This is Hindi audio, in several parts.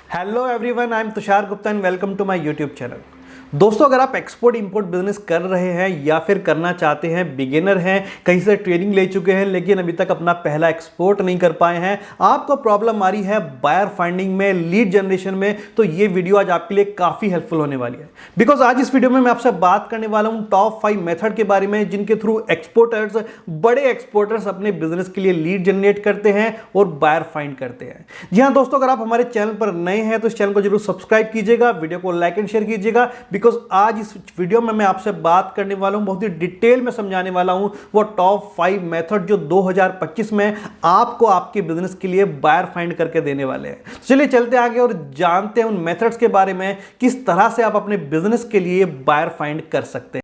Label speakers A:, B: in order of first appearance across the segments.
A: Hello everyone, I am Tushar Gupta and welcome to my YouTube channel. दोस्तों, अगर आप एक्सपोर्ट इंपोर्ट बिजनेस कर रहे हैं या फिर करना चाहते हैं, बिगिनर हैं, कहीं से ट्रेनिंग ले चुके हैं लेकिन अभी तक अपना पहला एक्सपोर्ट नहीं कर पाए हैं, आपको प्रॉब्लम आ रही है बायर फाइंडिंग में, लीड जनरेशन में, तो ये वीडियो आज आपके लिए काफ़ी हेल्पफुल होने वाली है। बिकॉज आज इस वीडियो में मैं आपसे बात करने वाला हूँ टॉप 5 मेथड के बारे में जिनके थ्रू एक्सपोर्टर्स, बड़े एक्सपोर्टर्स अपने बिजनेस के लिए लीड जनरेट करते हैं और बायर फाइंड करते हैं। जी हाँ दोस्तों, अगर आप हमारे चैनल पर नए हैं तो इस चैनल को जरूर सब्सक्राइब कीजिएगा, वीडियो को लाइक एंड शेयर कीजिएगा। बिकॉज आज इस वीडियो में मैं आपसे बात करने वाला हूं, बहुत ही डिटेल में समझाने वाला हूं वो टॉप 5 मेथड जो 2025 में आपको आपके बिजनेस के लिए बायर फाइंड करके देने वाले हैं। चलिए चलते आगे और जानते हैं उन मेथड्स के बारे में, किस तरह से आप अपने बिजनेस के लिए बायर फाइंड कर सकते हैं।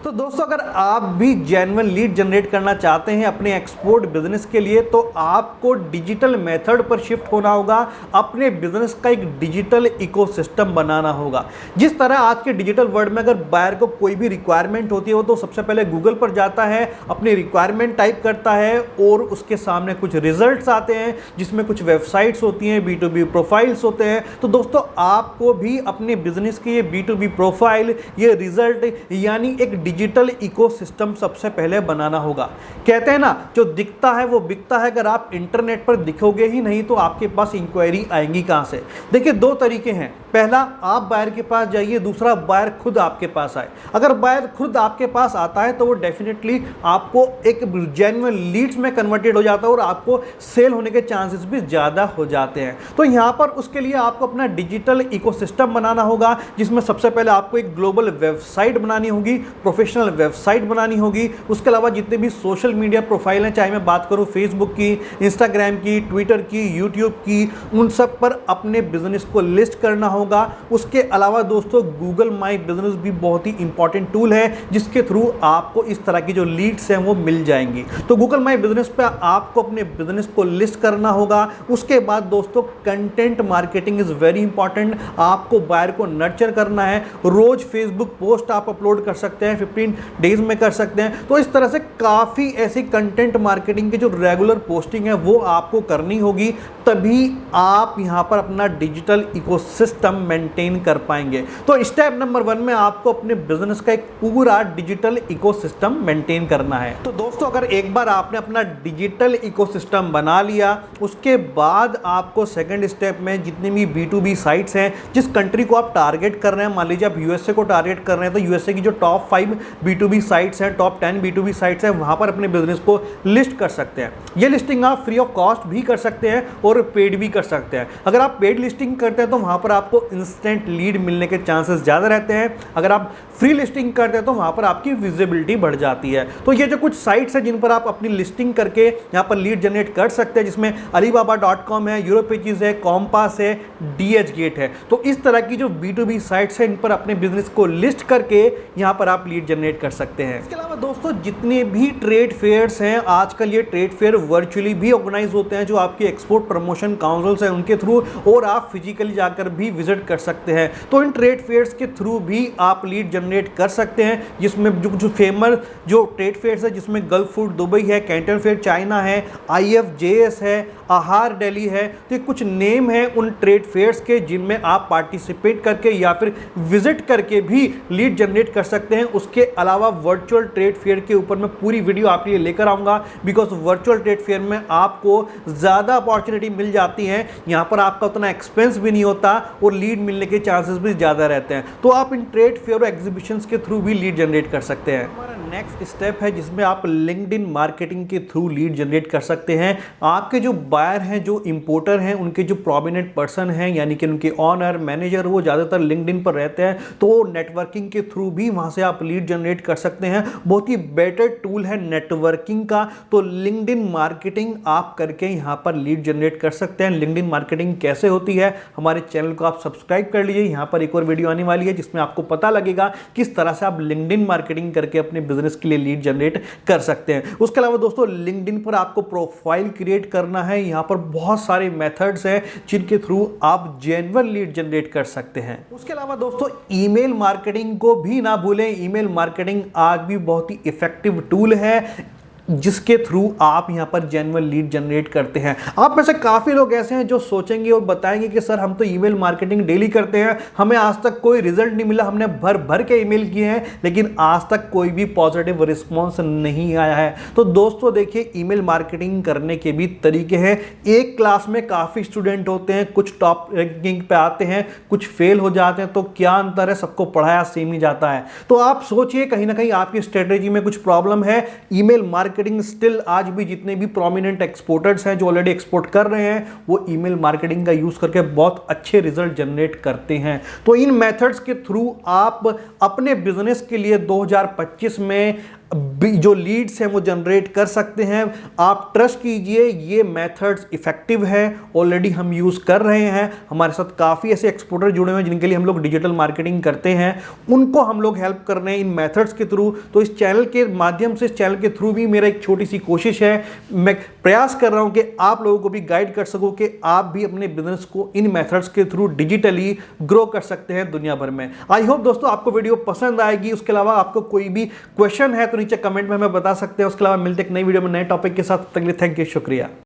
A: तो दोस्तों, अगर आप भी जेन्युइन लीड जनरेट करना चाहते हैं अपने एक्सपोर्ट बिजनेस के लिए तो आपको डिजिटल मेथड पर शिफ्ट होना होगा। अपने बिजनेस का एक डिजिटल इकोसिस्टम बनाना होगा। जिस तरह आज के डिजिटल वर्ल्ड में अगर बायर को कोई भी रिक्वायरमेंट होती है वो तो सबसे पहले गूगल पर जाता है, अपनी रिक्वायरमेंट टाइप करता है और उसके सामने कुछ रिजल्ट्स आते हैं जिसमें कुछ वेबसाइट्स होती हैं, B2B प्रोफाइल्स होते हैं। तो दोस्तों, आपको भी अपने बिजनेस की ये B2B प्रोफाइल, ये रिजल्ट यानी एक डिजिटल इकोसिस्टम सबसे पहले बनाना होगा। कहते हैं ना, जो दिखता है वो बिकता है। अगर आप इंटरनेट पर दिखोगे ही नहीं तो आपके पास इंक्वायरी आएंगी कहां से। देखिए, दो तरीके हैं। पहला, आप बायर के पास जाइए, दूसरा बायर खुद आपके पास आए। अगर बायर खुद आपके पास आता है तो वो डेफिनेटली आपको एक जेन्युइन लीड्स में कन्वर्टेड हो जाता है और आपको सेल होने के चांसेस भी ज्यादा हो जाते हैं। तो यहां पर उसके लिए आपको अपना डिजिटल इकोसिस्टम बनाना होगा, जिसमें सबसे पहले आपको एक ग्लोबल वेबसाइट बनानी होगी, प्रोफेशनल वेबसाइट बनानी होगी। उसके अलावा जितने भी सोशल मीडिया प्रोफाइल हैं, चाहे मैं बात करूं फेसबुक की, इंस्टाग्राम की, ट्विटर की, यूट्यूब की, उन सब पर अपने बिजनेस को लिस्ट करना होगा। उसके अलावा दोस्तों, गूगल माई बिजनेस भी बहुत ही इंपॉर्टेंट टूल है जिसके थ्रू आपको इस तरह की जो लीड्स हैं वो मिल जाएंगी। तो गूगल माई बिजनेस पे आपको अपने बिजनेस को लिस्ट करना होगा। उसके बाद दोस्तों, content marketing is very important. आपको बायर को नर्चर करना है। रोज फेसबुक पोस्ट आप अपलोड कर सकते हैं, 15 डेज में कर सकते हैं। तो इस तरह से काफ़ी ऐसी कंटेंट मार्केटिंग की जो रेगुलर पोस्टिंग है वो आपको करनी होगी, तभी आप यहां पर अपना डिजिटल इकोसिस्टम मेंटेन कर पाएंगे। तो स्टेप नंबर 1 में आपको अपने बिजनेस का एक पूरा डिजिटल इकोसिस्टम मेंटेन करना है। तो दोस्तों, अगर एक बार आपने अपना डिजिटल इकोसिस्टम बना लिया, उसके बाद आपको सेकंड स्टेप में जितनी भी B2B साइट्स हैं, जिस कंट्री को आप टारगेट कर रहे हैं, मान लीजिए आप यूएसए को टारगेट कर रहे हैं, तो यूएसए की जो टॉप 5 B2B साइट्स हैं, टॉप 10 B2B साइट्स हैं, वहां पर अपने बिजनेस को लिस्ट कर सकते हैं। ये लिस्टिंग आप फ्री ऑफ कॉस्ट भी कर सकते हैं और पेड भी कर सकते हैं। अगर आप पेड लिस्टिंग करते हैं तो वहां पर आपको इंस्टेंट लीड मिलने के चांसेस ज़्यादा रहते हैं। अगर आप फ्री लिस्टिंग करते हैं तो वहां पर आपकी विजिबिलिटी बढ़ जाती है। तो ये जो कुछ साइट्स हैं जिन पर आप अपनी लिस्टिंग करके यहाँ पर लीड जनरेट कर सकते हैं, जिसमें alibaba.com है, यूरोपेजेस है, कॉम्पास है, DHgate है। तो इस तरह की जो B2B साइट्स हैं, इन पर अपने बिजनेस को लिस्ट करके यहाँ पर आप लीड जनरेट कर सकते हैं। इसके अलावा दोस्तों, जितने भी ट्रेड फेयर्स हैं, आजकल ये ट्रेड फेयर वर्चुअली भी ऑर्गेनाइज होते हैं जो आपकी एक्सपोर्ट प्रमोशन काउंसिल्स हैं उनके थ्रू, और आप फिजिकली जाकर भी विजिट कर सकते हैं। तो इन ट्रेड फेयर्स के थ्रू भी आप लीड जनरेट कर सकते हैं, जिसमें जो फेमस जो ट्रेड फेयर्स है, जिसमें गल्फ फूड दुबई है, कैंटन फेयर चाइना है, IFJS है, आहार दिल्ली है। तो ये कुछ नेम है उन ट्रेड फेयर्स के जिनमें आप पार्टिसिपेट करके या फिर विजिट करके भी लीड जनरेट कर सकते हैं। उसके अलावा वर्चुअल ट्रेड फेयर के ऊपर मैं पूरी वीडियो आपके लिए लेकर आऊंगा, बिकॉज वर्चुअल ट्रेड फेयर में आपको ज़्यादा अपॉर्चुनिटी मिल जाती है। यहाँ पर आपका उतना एक्सपेंस भी नहीं होता और लीड मिलने के चांसेस भी ज़्यादा रहते हैं। तो आप इन ट्रेड फेयर और एग्जीबिशंस के थ्रू भी लीड जनरेट कर सकते हैं। हमारा नेक्स्ट स्टेप है जिसमें आप लिंक्डइन मार्केटिंग के थ्रू लीड जनरेट कर सकते हैं। आपके जो बायर हैं, जो इंपोर्टर हैं, उनके जो प्रोमिनेंट पर्सन हैं, यानी कि उनके ऑनर, मैनेजर, वो ज़्यादातर लिंक्डइन पर रहते हैं। तो नेटवर्किंग के थ्रू भी वहाँ से आप लीड जनरेट कर सकते हैं। बहुत ही बेटर टूल है नेटवर्किंग का। तो लिंक्डइन मार्केटिंग आप करके यहाँ पर लीड जनरेट कर सकते हैं। लिंक्डइन मार्केटिंग कैसे होती है, हमारे चैनल को आप सब्सक्राइब कर लीजिए। यहाँ पर एक और वीडियो आने वाली है जिसमें आपको पता लगेगा किस तरह से आप लिंक्डइन मार्केटिंग करके अपने बिजनेस के लिए लीड जनरेट कर सकते हैं। उसके अलावा दोस्तों लिंक्डइन पर आपको प्रोफाइल क्रिएट करना है। यहां पर बहुत सारे मेथड्स हैं जिनके थ्रू आप जेन्युइन लीड जनरेट कर सकते हैं। उसके अलावा दोस्तों ईमेल मार्केटिंग को भी ना भूलें। ईमेल मार्केटिंग आज भी बहुत ही इफेक्टिव टूल है जिसके थ्रू आप यहां पर जेन्युइन लीड जनरेट करते हैं। आप में से काफी लोग ऐसे हैं जो सोचेंगे और बताएंगे कि सर हम तो ईमेल मार्केटिंग डेली करते हैं, हमें आज तक कोई रिजल्ट नहीं मिला, हमने भर भर के ईमेल किए हैं लेकिन आज तक कोई भी पॉजिटिव रिस्पॉन्स नहीं आया है। तो दोस्तों देखिए, ईमेल मार्केटिंग करने के भी तरीके हैं। एक क्लास में काफी स्टूडेंट होते हैं, कुछ टॉप रैंकिंग पे आते हैं, कुछ फेल हो जाते हैं, तो क्या अंतर है? सबको पढ़ाया सेम ही जाता है। तो आप सोचिए कहीं ना कहीं आपकी स्ट्रेटेजी में कुछ प्रॉब्लम है। ईमेल मार्केटिंग स्टिल आज भी जितने भी प्रोमिनेंट एक्सपोर्टर्स हैं जो ऑलरेडी एक्सपोर्ट कर रहे हैं, वो ईमेल मार्केटिंग का यूज करके बहुत अच्छे रिजल्ट जनरेट करते हैं। तो इन मेथड्स के थ्रू आप अपने बिजनेस के लिए 2025 में जो लीड्स हैं वो जनरेट कर सकते हैं। आप ट्रस्ट कीजिए, ये मेथड्स इफेक्टिव है, ऑलरेडी हम यूज कर रहे हैं। हमारे साथ काफी ऐसे एक्सपोर्टर जुड़े हुए हैं जिनके लिए हम लोग डिजिटल मार्केटिंग करते हैं, उनको हम लोग हेल्प कर रहे हैं इन मेथड्स के थ्रू। तो इस चैनल के माध्यम से, इस चैनल के थ्रू भी मेरा एक छोटी सी कोशिश है, मैं प्रयास कर रहा हूं कि आप लोगों को भी गाइड कर सकूं कि आप भी अपने बिजनेस को इन मेथड्स के थ्रू डिजिटली ग्रो कर सकते हैं दुनिया भर में। आई होप दोस्तों आपको वीडियो पसंद आएगी। उसके अलावा आपको कोई भी क्वेश्चन है तो नीचे कमेंट में हमें बता सकते हैं। उसके अलावा मिलते हैं एक नई वीडियो में नए टॉपिक के साथ। तब तक के लिए थैंक यू, शुक्रिया।